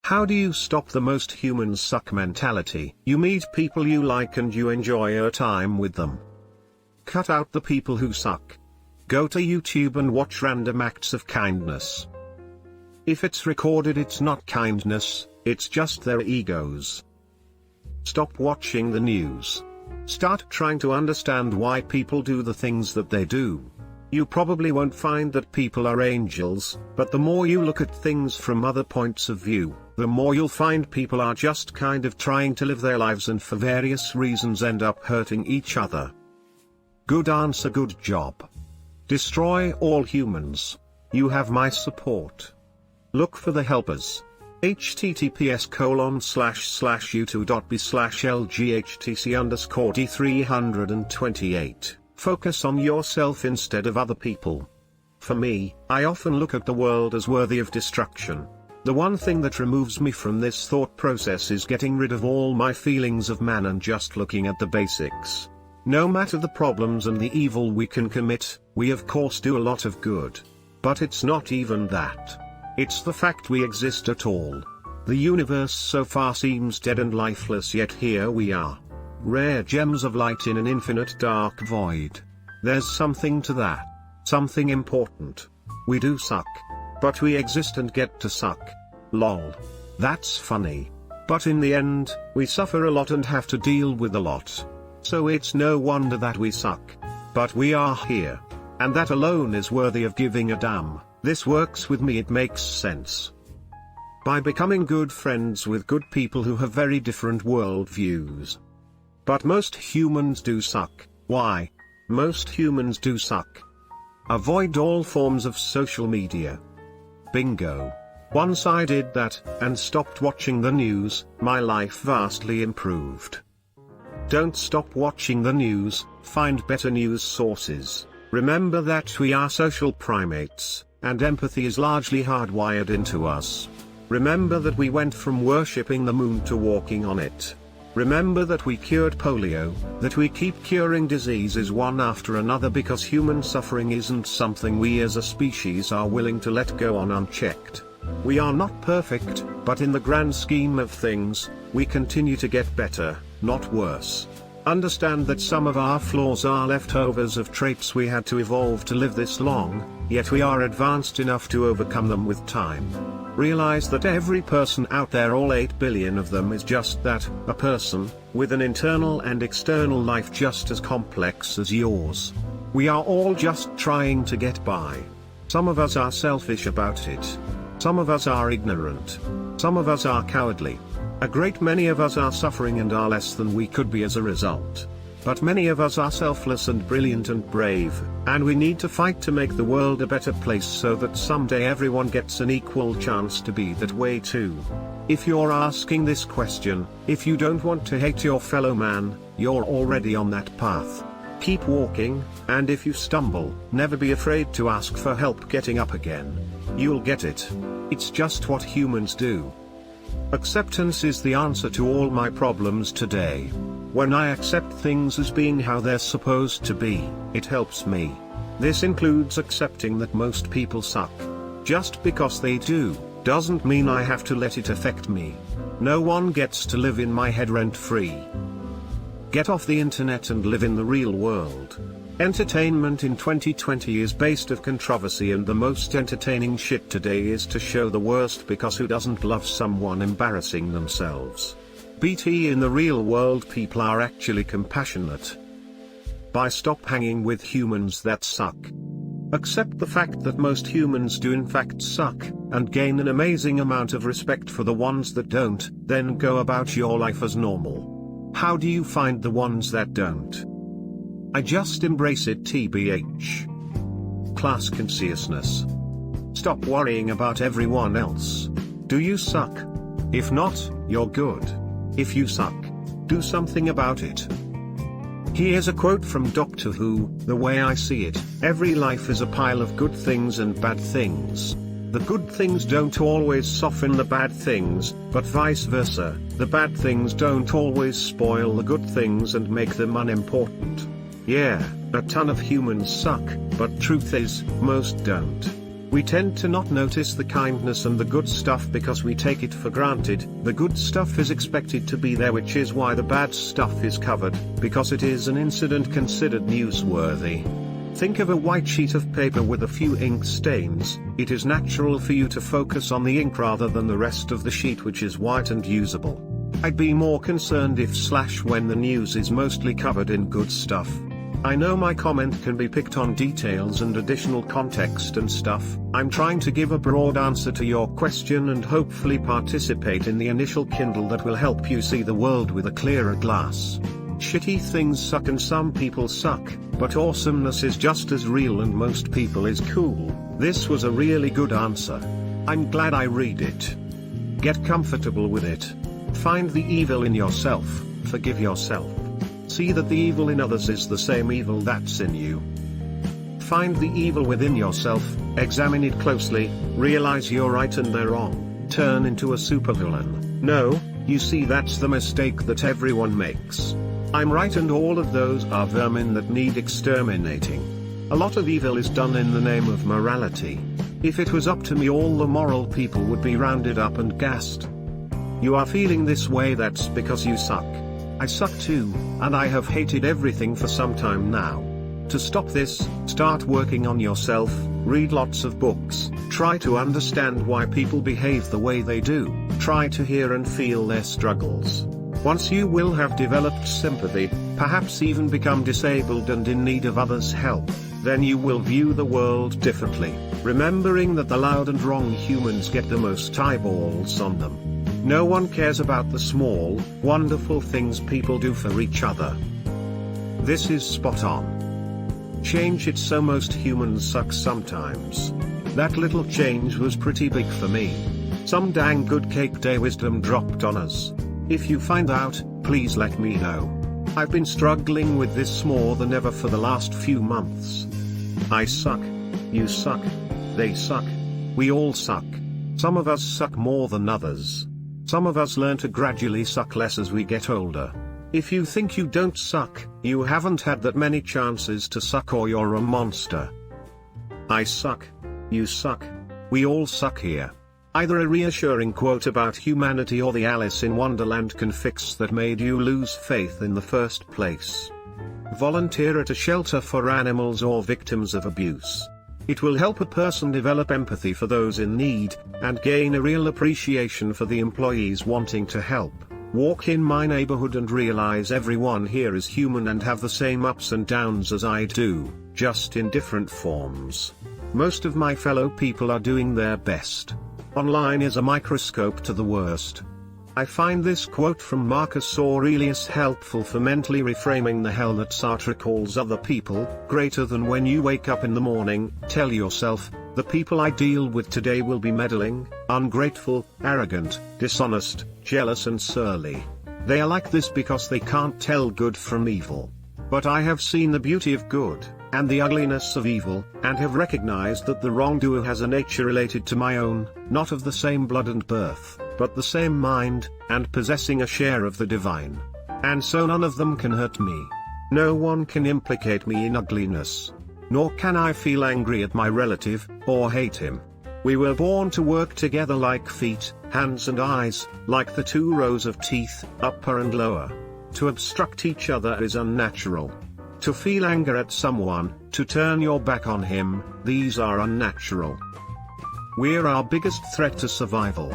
How do you stop the most humans suck mentality? You meet people you like and you enjoy your time with them. Cut out the people who suck. Go to YouTube and watch random acts of kindness. If it's recorded, it's not kindness, it's just their egos. Stop watching the news. Start trying to understand why people do the things that they do. You probably won't find that people are angels, but the more you look at things from other points of view, the more you'll find people are just kind of trying to live their lives and for various reasons end up hurting each other. Good answer, good job. Destroy all humans. You have my support. Look for the helpers. https://youtube.b/lghtc_d328. Focus on yourself instead of other people. For me, I often look at the world as worthy of destruction. The one thing that removes me from this thought process is getting rid of all my feelings of man and just looking at the basics. No matter the problems and the evil we can commit, we of course do a lot of good. But it's not even that. It's the fact we exist at all. The universe so far seems dead and lifeless, yet here we are. Rare gems of light in an infinite dark void. There's something to that. Something important. We do suck. But we exist and get to suck. Lol. That's funny. But in the end, we suffer a lot and have to deal with a lot. So it's no wonder that we suck. But we are here. And that alone is worthy of giving a damn. This works with me, it makes sense. By becoming good friends with good people who have very different worldviews. But most humans do suck. Why? Most humans do suck. Avoid all forms of social media. Bingo. Once I did that, and stopped watching the news, my life vastly improved. Don't stop watching the news, find better news sources. Remember that we are social primates, and empathy is largely hardwired into us. Remember that we went from worshipping the moon to walking on it. Remember that we cured polio, that we keep curing diseases one after another because human suffering isn't something we as a species are willing to let go on unchecked. We are not perfect, but in the grand scheme of things, we continue to get better, not worse. Understand that some of our flaws are leftovers of traits we had to evolve to live this long, yet we are advanced enough to overcome them with time. Realize that every person out there, all 8 billion of them, is just that, a person, with an internal and external life just as complex as yours. We are all just trying to get by. Some of us are selfish about it. Some of us are ignorant. Some of us are cowardly. A great many of us are suffering and are less than we could be as a result. But many of us are selfless and brilliant and brave, and we need to fight to make the world a better place so that someday everyone gets an equal chance to be that way too. If you're asking this question, if you don't want to hate your fellow man, you're already on that path. Keep walking, and if you stumble, never be afraid to ask for help getting up again. You'll get it. It's just what humans do. Acceptance is the answer to all my problems today. When I accept things as being how they're supposed to be, it helps me. This includes accepting that most people suck. Just because they do, doesn't mean I have to let it affect me. No one gets to live in my head rent-free. Get off the internet and live in the real world. Entertainment in 2020 is based of controversy, and the most entertaining shit today is to show the worst because who doesn't love someone embarrassing themselves? BT, in the real world people are actually compassionate. Stop hanging with humans that suck. Accept the fact that most humans do in fact suck, and gain an amazing amount of respect for the ones that don't, then go about your life as normal. How do you find the ones that don't? I just embrace it, TBH. Class consciousness. Stop worrying about everyone else. Do you suck? If not, you're good. If you suck, do something about it. Here's a quote from Doctor Who: "The way I see it, every life is a pile of good things and bad things. The good things don't always soften the bad things, but vice versa. The bad things don't always spoil the good things and make them unimportant." Yeah, a ton of humans suck, but truth is, most don't. We tend to not notice the kindness and the good stuff because we take it for granted. The good stuff is expected to be there, which is why the bad stuff is covered, because it is an incident considered newsworthy. Think of a white sheet of paper with a few ink stains. It is natural for you to focus on the ink rather than the rest of the sheet, which is white and usable. I'd be more concerned if / when the news is mostly covered in good stuff. I know my comment can be picked on details and additional context and stuff. I'm trying to give a broad answer to your question and hopefully participate in the initial Kindle that will help you see the world with a clearer glass. Shitty things suck and some people suck, but awesomeness is just as real and most people is cool. This was a really good answer. I'm glad I read it. Get comfortable with it. Find the evil in yourself, forgive yourself. See that the evil in others is the same evil that's in you. Find the evil within yourself, examine it closely, realize you're right and they're wrong, turn into a supervillain. No, you see, that's the mistake that everyone makes. I'm right and all of those are vermin that need exterminating. A lot of evil is done in the name of morality. If it was up to me, all the moral people would be rounded up and gassed. You are feeling this way, that's because you suck. I suck too, and I have hated everything for some time now. To stop this, start working on yourself, read lots of books, try to understand why people behave the way they do, try to hear and feel their struggles. Once you will have developed sympathy, perhaps even become disabled and in need of others' help, then you will view the world differently, remembering that the loud and wrong humans get the most eyeballs on them. No one cares about the small, wonderful things people do for each other. This is spot on. Change it so most humans suck sometimes. That little change was pretty big for me. Some dang good cake day wisdom dropped on us. If you find out, please let me know. I've been struggling with this more than ever for the last few months. I suck. You suck. They suck. We all suck. Some of us suck more than others. Some of us learn to gradually suck less as we get older. If you think you don't suck, you haven't had that many chances to suck or you're a monster. I suck. You suck. We all suck here. Either a reassuring quote about humanity or the Alice in Wonderland can fix that made you lose faith in the first place. Volunteer at a shelter for animals or victims of abuse. It will help a person develop empathy for those in need, and gain a real appreciation for the employees wanting to help. Walk in my neighborhood and realize everyone here is human and have the same ups and downs as I do, just in different forms. Most of my fellow people are doing their best. Online is a microscope to the worst. I find this quote from Marcus Aurelius helpful for mentally reframing the hell that Sartre calls other people, greater than when you wake up in the morning. Tell yourself, the people I deal with today will be meddling, ungrateful, arrogant, dishonest, jealous and surly. They are like this because they can't tell good from evil. But I have seen the beauty of good, and the ugliness of evil, and have recognized that the wrongdoer has a nature related to my own, not of the same blood and birth, but the same mind, and possessing a share of the divine. And so none of them can hurt me. No one can implicate me in ugliness. Nor can I feel angry at my relative, or hate him. We were born to work together like feet, hands and eyes, like the two rows of teeth, upper and lower. To obstruct each other is unnatural. To feel anger at someone, to turn your back on him, these are unnatural. We're our biggest threat to survival.